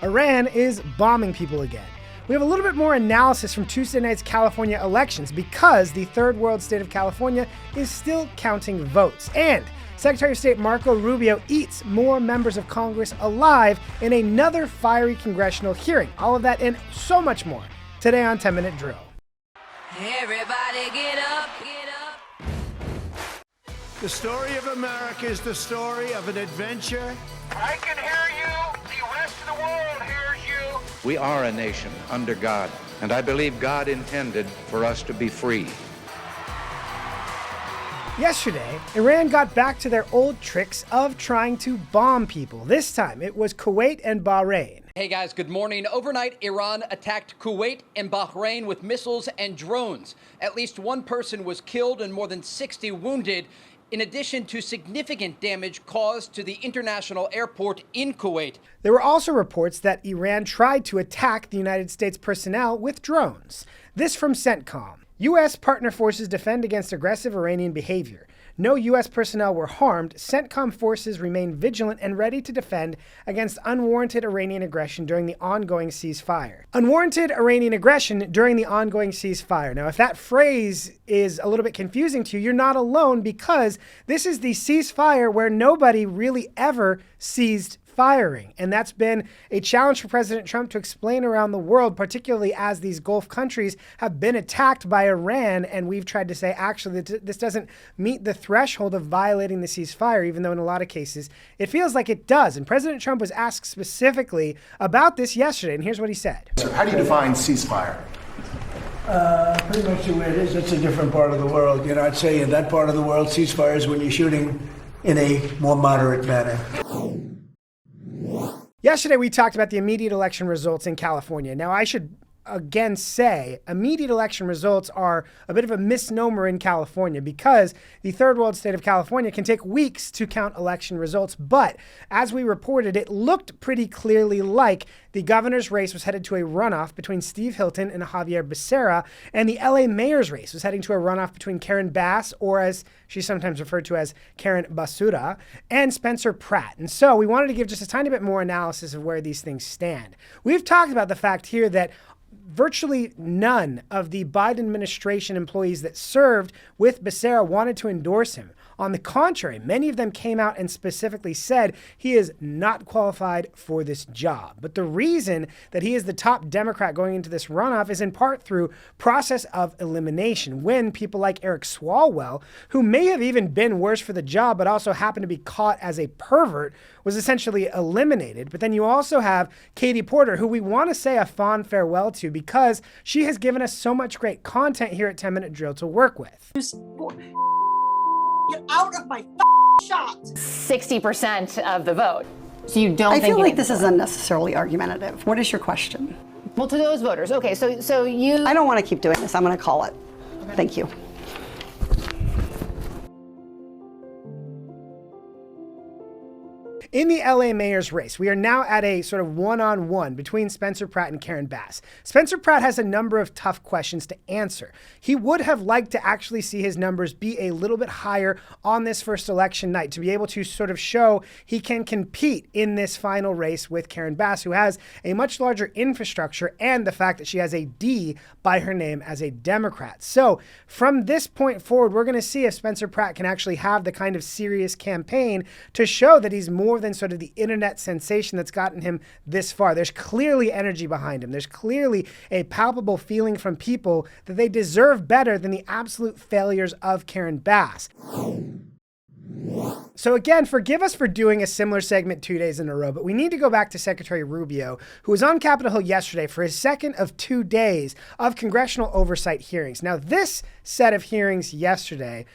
Iran is bombing people again. We have a little bit more analysis from Tuesday night's California elections because the third world state of California is still counting votes. And Secretary of State Marco Rubio eats more members of Congress alive in another fiery congressional hearing. All of that and so much more today on 10-Minute Drill. Everybody get up, get up. The story of America is the story of an adventure. I can hear you. The rest of the world hears you. We are a nation under God, and I believe God intended for us to be free. Yesterday, Iran got back to their old tricks of trying to bomb people. This time, it was Kuwait and Bahrain. Hey guys, good morning. Overnight, Iran attacked Kuwait and Bahrain with missiles and drones. At least one person was killed and more than 60 wounded, in addition to significant damage caused to the international airport in Kuwait. There were also reports that Iran tried to attack the United States personnel with drones. This from CENTCOM. U.S. partner forces defend against aggressive Iranian behavior. No U.S. personnel were harmed. CENTCOM forces remain vigilant and ready to defend against unwarranted Iranian aggression during the ongoing ceasefire. Unwarranted Iranian aggression during the ongoing ceasefire. Now, if that phrase is a little bit confusing to you, you're not alone because this is the ceasefire where nobody really ever ceased firing. And that's been a challenge for President Trump to explain around the world, particularly as these Gulf countries have been attacked by Iran. And we've tried to say, actually, this doesn't meet the threshold of violating the ceasefire, even though in a lot of cases it feels like it does. And President Trump was asked specifically about this yesterday. And here's what he said. So how do you define ceasefire? Pretty much the way it is. It's a different part of the world. You know, I'd say in that part of the world, ceasefire is when you're shooting in a more moderate manner. Yesterday, we talked about the immediate election results in California. Now, I should again say immediate election results are a bit of a misnomer in California because the third world state of California can take weeks to count election results. But as we reported, it looked pretty clearly like the governor's race was headed to a runoff between Steve Hilton and Javier Becerra, and the LA mayor's race was heading to a runoff between Karen Bass, or as she's sometimes referred to as Karen Basura, and Spencer Pratt. And so we wanted to give just a tiny bit more analysis of where these things stand. We've talked about the fact here that virtually none of the Biden administration employees that served with Becerra wanted to endorse him. On the contrary, many of them came out and specifically said he is not qualified for this job. But the reason that he is the top Democrat going into this runoff is in part through process of elimination, when people like Eric Swalwell, who may have even been worse for the job but also happened to be caught as a pervert, was essentially eliminated. But then you also have Katie Porter, who we want to say a fond farewell to because she has given us so much great content here at 10-Minute Drill to work with. Get out of my shot. 60% of the vote. So you don't I think feel like this is unnecessarily argumentative. What is your question? Well, to those voters. Okay, so you... I don't want to keep doing this. I'm going to call it. Okay. Thank you. In the LA mayor's race, we are now at a sort of one-on-one between Spencer Pratt and Karen Bass. Spencer Pratt has a number of tough questions to answer. He would have liked to actually see his numbers be a little bit higher on this first election night to be able to sort of show he can compete in this final race with Karen Bass, who has a much larger infrastructure and the fact that she has a D by her name as a Democrat. So from this point forward, we're going to see if Spencer Pratt can actually have the kind of serious campaign to show that he's more than sort of the internet sensation that's gotten him this far. There's clearly energy behind him. There's clearly a palpable feeling from people that they deserve better than the absolute failures of Karen Bass. So again, forgive us for doing a similar segment 2 days in a row, but we need to go back to Secretary Rubio, who was on Capitol Hill yesterday for his second of 2 days of congressional oversight hearings. Now, this set of hearings yesterday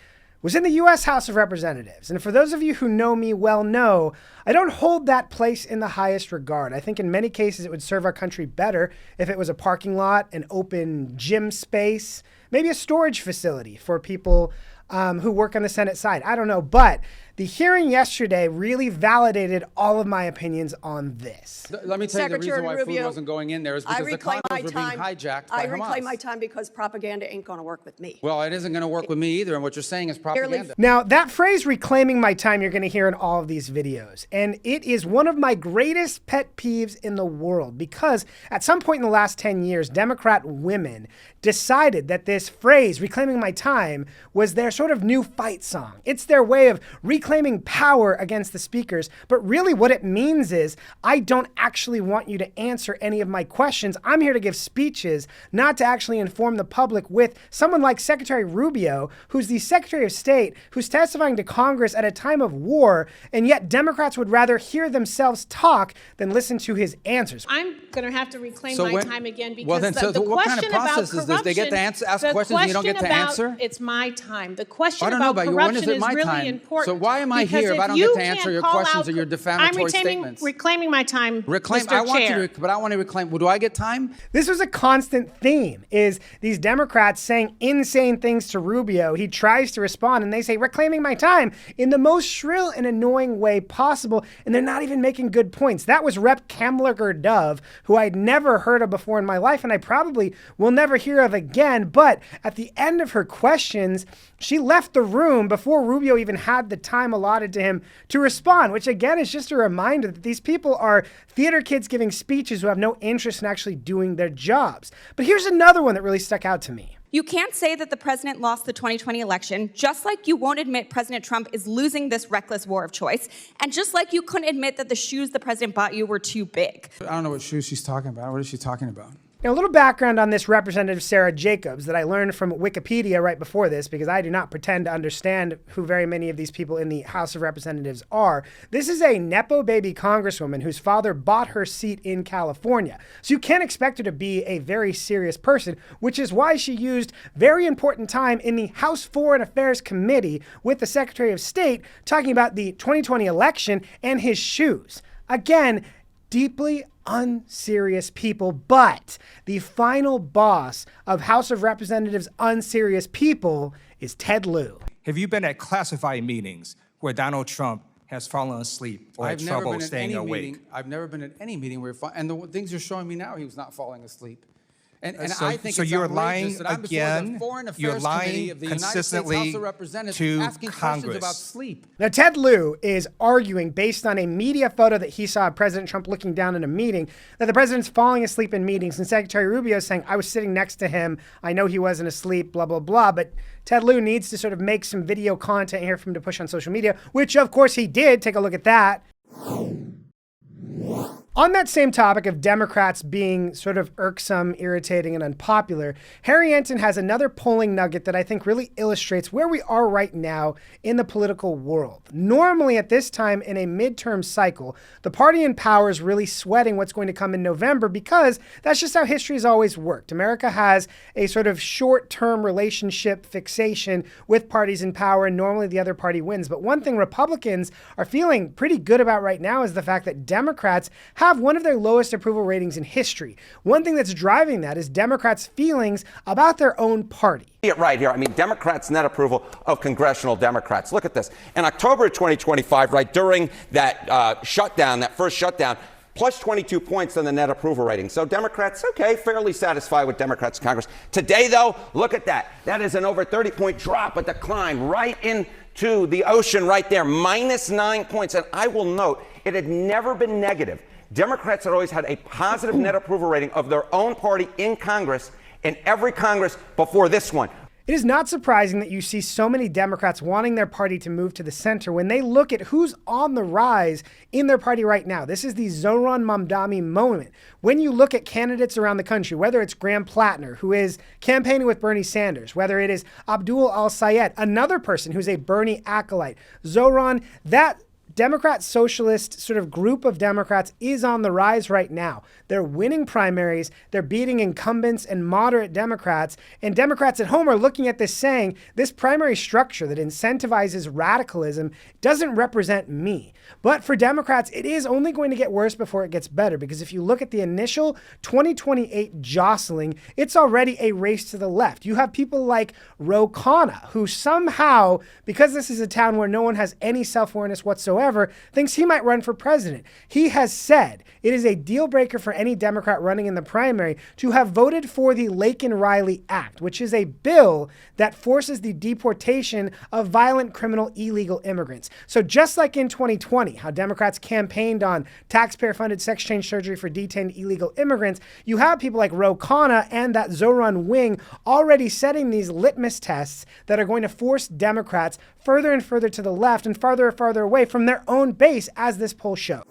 was in the U.S. House of Representatives. And for those of you who know me well know, I don't hold that place in the highest regard. I think in many cases it would serve our country better if it was a parking lot, an open gym space, maybe a storage facility for people who work on the Senate side. I don't know, but the hearing yesterday really validated all of my opinions on this. Let me tell you the reason why Rubio, food wasn't going in there is because the condos were being hijacked by Hamas. I reclaim my time because propaganda ain't going to work with me. Well, it isn't going to work with me either, and what you're saying is propaganda. Now, that phrase, reclaiming my time, you're going to hear in all of these videos. And it is one of my greatest pet peeves in the world because at some point in the last 10 years, Democrat women decided that this phrase, reclaiming my time, was their sort of new fight song. It's their way of reclaiming power against the speakers. But really what it means is, I don't actually want you to answer any of my questions. I'm here to give speeches, not to actually inform the public with someone like Secretary Rubio, who's the Secretary of State, who's testifying to Congress at a time of war, and yet Democrats would rather hear themselves talk than listen to his answers. I'm going to have to reclaim my time again because the what kind of process is this? They get to ask questions and you don't get to answer? It's my time. The question about corruption corruption is really time? important. So why am I here if I don't get to answer your questions or your defamatory statements? I'm reclaiming my time, Mr. I want Chair. you to, but I want to reclaim. Well, do I get time? This was a constant theme, is these Democrats saying insane things to Rubio. He tries to respond and they say, reclaiming my time, in the most shrill and annoying way possible. And they're not even making good points. That was Rep. Kamlager-Dove, who I'd never heard of before in my life, and I probably will never hear of again. But at the end of her questions, she left the room before Rubio even had the time allotted to him to respond, which again is just a reminder that these people are theater kids giving speeches who have no interest in actually doing their jobs. But here's another one that really stuck out to me. You can't say that the president lost the 2020 election, just like you won't admit President Trump is losing this reckless war of choice, and just like you couldn't admit that the shoes the president bought you were too big. I don't know what shoes she's talking about. What is she talking about? Now, a little background on this Representative Sara Jacobs that I learned from Wikipedia right before this, because I do not pretend to understand who very many of these people in the House of Representatives are. This is a Nepo baby congresswoman whose father bought her seat in California. So you can't expect her to be a very serious person, which is why she used very important time in the House Foreign Affairs Committee with the Secretary of State talking about the 2020 election and his shoes. Again, deeply unserious people, but the final boss of House of Representatives unserious people is Ted Lieu. Have you been at classified meetings where Donald Trump has fallen asleep or had trouble staying awake? I've never been at any meeting where, and the things you're showing me now, he was not falling asleep. And so, I think so it's you're lying that I'm again. The Foreign Affairs You're lying Committee of the consistently United States House of Representatives to asking Congress questions about sleep. Now, Ted Lieu is arguing based on a media photo that he saw of President Trump looking down in a meeting that the president's falling asleep in meetings, and Secretary Rubio is saying, I was sitting next to him. I know he wasn't asleep, blah, blah, blah. But Ted Lieu needs to sort of make some video content here for him to push on social media, which of course he did. Take a look at that. On that same topic of Democrats being sort of irksome, irritating, and unpopular, Harry Enton has another polling nugget that I think really illustrates where we are right now in the political world. Normally at this time in a midterm cycle, the party in power is really sweating what's going to come in November because that's just how history has always worked. America has a sort of short-term relationship fixation with parties in power, and normally the other party wins. But one thing Republicans are feeling pretty good about right now is the fact that Democrats have one of their lowest approval ratings in history. One thing that's driving that is Democrats' feelings about their own party. It right here. I mean, Democrats' net approval of congressional Democrats. Look at this. In October of 2025, right during that shutdown, that first shutdown, plus 22 points on the net approval rating. So Democrats, okay, fairly satisfied with Democrats in Congress. Today, though, look at that. That is an over 30-point drop, a decline right into the ocean right there, minus 9 points. And I will note, it had never been negative. Democrats had always had a positive net approval rating of their own party in Congress, in every Congress before this one. It is not surprising that you see so many Democrats wanting their party to move to the center when they look at who's on the rise in their party right now. This is the Zohran Mamdani moment. When you look at candidates around the country, whether it's Graham Plattner, who is campaigning with Bernie Sanders, whether it is Abdul Al-Sayed, another person who's a Bernie acolyte, Zohran, that Democrat socialist sort of group of Democrats is on the rise right now. They're winning primaries, they're beating incumbents and moderate Democrats, and Democrats at home are looking at this saying, this primary structure that incentivizes radicalism doesn't represent me. But for Democrats, it is only going to get worse before it gets better, because if you look at the initial 2028 jostling, it's already a race to the left. You have people like Ro Khanna, who somehow, because this is a town where no one has any self-awareness whatsoever, thinks he might run for president. He has said it is a deal breaker for any Democrat running in the primary to have voted for the Laken-Riley Act, which is a bill that forces the deportation of violent criminal illegal immigrants. So just like in 2020, how Democrats campaigned on taxpayer-funded sex change surgery for detained illegal immigrants, you have people like Ro Khanna and that Zoran wing already setting these litmus tests that are going to force Democrats further and further to the left and farther and farther away from their own base, as this poll shows.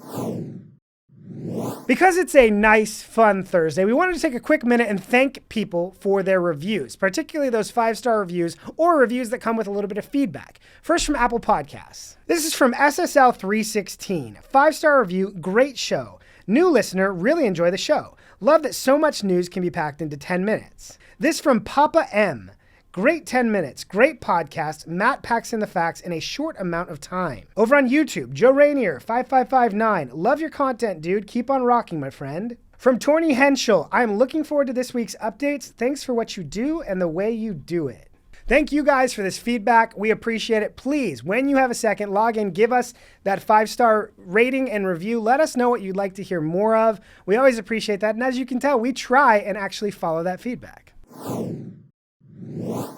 Because it's a nice, fun Thursday, we wanted to take a quick minute and thank people for their reviews, particularly those 5-star reviews or reviews that come with a little bit of feedback. First, from Apple Podcasts. This is from SSL316. 5-star review, great show. New listener, really enjoy the show. Love that so much news can be packed into 10 minutes. This from Papa M. Great 10 minutes, great podcast. Matt packs in the facts in a short amount of time. Over on YouTube, Joe Rainier, 5559. Love your content, dude. Keep on rocking, my friend. From Torny Henschel, I'm looking forward to this week's updates. Thanks for what you do and the way you do it. Thank you guys for this feedback. We appreciate it. Please, when you have a second, log in, give us that 5-star rating and review. Let us know what you'd like to hear more of. We always appreciate that. And as you can tell, we try and actually follow that feedback.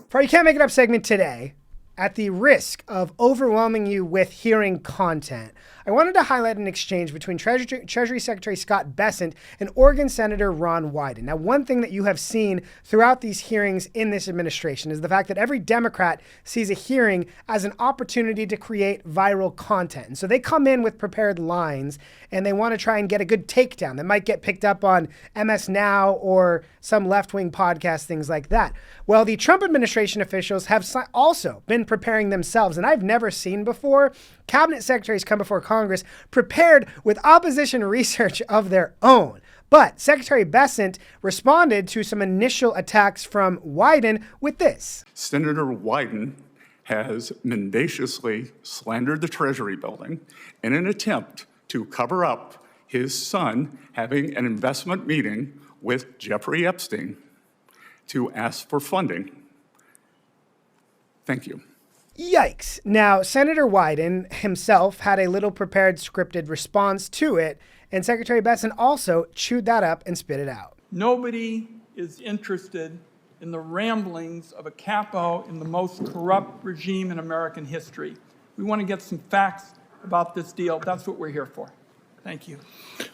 For our You Can't Make It Up segment today, at the risk of overwhelming you with hearing content, I wanted to highlight an exchange between Treasury Secretary Scott Bessent and Oregon Senator Ron Wyden. Now, one thing that you have seen throughout these hearings in this administration is the fact that every Democrat sees a hearing as an opportunity to create viral content. And so they come in with prepared lines and they want to try and get a good takedown that might get picked up on MS Now or some left-wing podcast, things like that. Well, the Trump administration officials have also been preparing themselves, and I've never seen before cabinet secretaries come before Congress prepared with opposition research of their own. But Secretary Bessent responded to some initial attacks from Wyden with this. Senator Wyden has mendaciously slandered the Treasury building in an attempt to cover up his son having an investment meeting with Jeffrey Epstein to ask for funding. Thank you. Yikes. Now, Senator Wyden himself had a little prepared scripted response to it, and Secretary Bessent also chewed that up and spit it out. Nobody is interested in the ramblings of a capo in the most corrupt regime in American history. We want to get some facts about this deal. That's what we're here for. Thank you.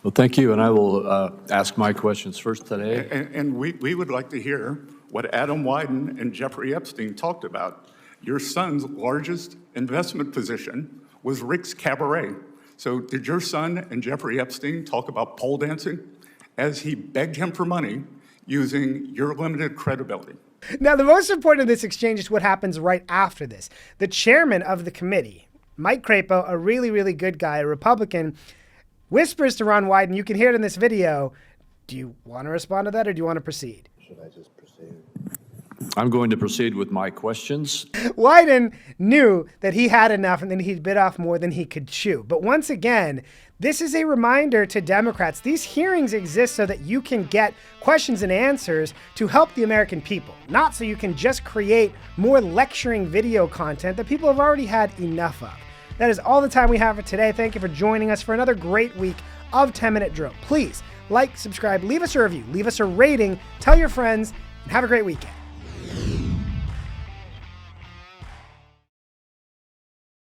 Well, thank you, and I will ask my questions first today. And we would like to hear what Adam Wyden and Jeffrey Epstein talked about. Your son's largest investment position was Rick's Cabaret. So did your son and Jeffrey Epstein talk about pole dancing as he begged him for money using your limited credibility? Now, the most important of this exchange is what happens right after this. The chairman of the committee, Mike Crapo, a really, really good guy, a Republican, whispers to Ron Wyden, you can hear it in this video, do you want to respond to that or do you want to proceed? Should I just proceed? I'm going to proceed with my questions. Wyden knew that he had enough and then he bit off more than he could chew. But once again, this is a reminder to Democrats. These hearings exist so that you can get questions and answers to help the American people, not so you can just create more lecturing video content that people have already had enough of. That is all the time we have for today. Thank you for joining us for another great week of 10-Minute Drill. Please like, subscribe, leave us a review, leave us a rating, tell your friends, and have a great weekend.